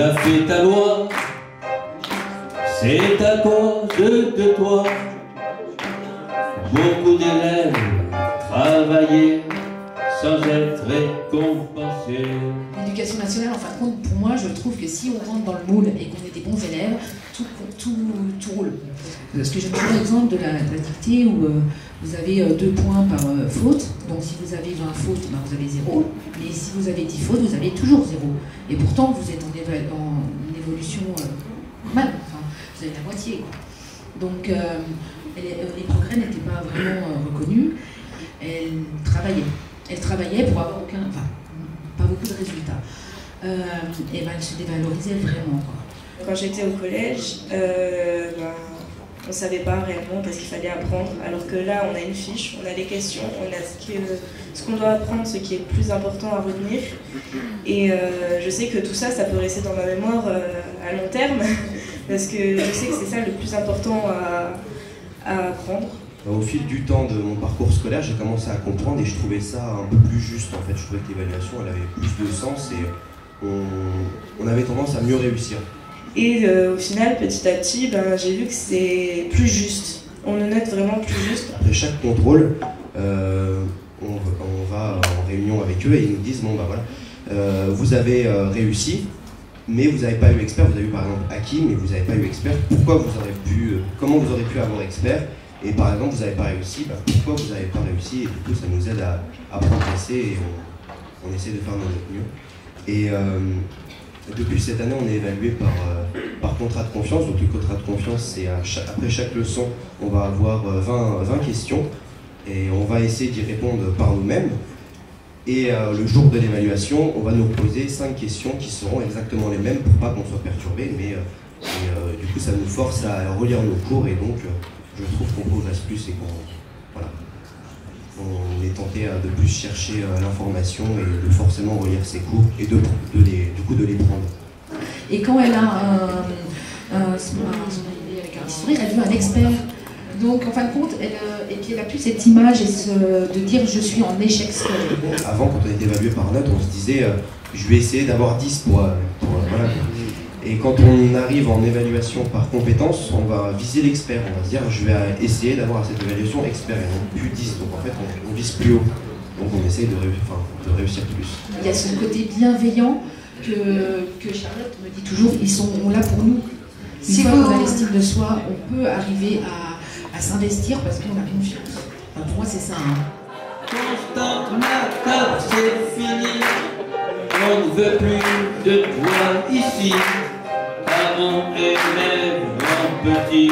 as fait ta loi, c'est à cause de toi. Beaucoup d'élèves travaillaient sans être récompensés. L'éducation nationale, en fin de compte, pour moi, je trouve que si on rentre dans le moule et qu'on est des bons élèves, tout roule. Parce que j'ai toujours l'exemple de la dictée où vous avez 2 points par faute. Donc si vous avez 20 fautes, ben, vous avez 0. Mais si vous avez 10 fautes, vous avez toujours 0. Et pourtant, vous êtes en évolution normale. Enfin, vous avez la moitié, quoi. Donc les progrès n'étaient pas vraiment reconnus. Elle travaillait pour avoir pas beaucoup de résultats. Et ben, elle se dévalorisait vraiment, quoi. Quand j'étais au collège, on ne savait pas réellement qu'est-ce qu'il fallait apprendre, alors que là on a une fiche, on a les questions, on a ce qu'on doit apprendre, ce qui est le plus important à retenir. Et je sais que tout ça, ça peut rester dans ma mémoire à long terme, parce que je sais que c'est ça le plus important à apprendre. Au fil du temps de mon parcours scolaire, j'ai commencé à comprendre et je trouvais ça un peu plus juste. En fait, je trouvais que l'évaluation, elle avait plus de sens et on avait tendance à mieux réussir. Et au final, petit à petit, j'ai vu que c'est plus juste. On le note vraiment plus juste. Après chaque contrôle, on va en réunion avec eux et ils nous disent bon bah voilà, vous avez réussi, mais vous n'avez pas eu expert. Vous avez eu par exemple acquis, mais vous n'avez pas eu expert. Comment vous aurez pu avoir expert? Et par exemple, vous n'avez pas réussi, pourquoi vous n'avez pas réussi? Et du coup, ça nous aide à progresser et on essaie de faire notre mieux. Et depuis cette année, on est évalué par contrat de confiance. Donc le contrat de confiance, c'est après chaque leçon, on va avoir 20 questions et on va essayer d'y répondre par nous-mêmes. Et le jour de l'évaluation, on va nous poser 5 questions qui seront exactement les mêmes pour pas qu'on soit perturbé. Mais du coup, ça nous force à relire nos cours et donc je trouve qu'on progresse plus et on est tenté de plus chercher l'information et de forcément relire ses cours et du coup de les prendre. Et quand elle a avec un sourire, elle veut un expert. Donc en fin de compte, elle a plus cette image de dire je suis en échec scolaire. Avant, quand on était évalué par note, on se disait je vais essayer d'avoir 10 voilà. Et quand on arrive en évaluation par compétence, on va viser l'expert. On va se dire, je vais essayer d'avoir cette évaluation expert et non plus 10. Donc en fait, on vise plus haut. Donc on essaie de réussir plus. Il y a ce côté bienveillant que Charlotte me dit toujours, ils sont là pour nous. Si on a l'estime de soi, on peut arriver à s'investir parce qu'on a confiance. Enfin, pour moi, c'est ça. Constante, ma table, c'est fini. On ne veut plus de toi ici. Parents, élèves, en petit.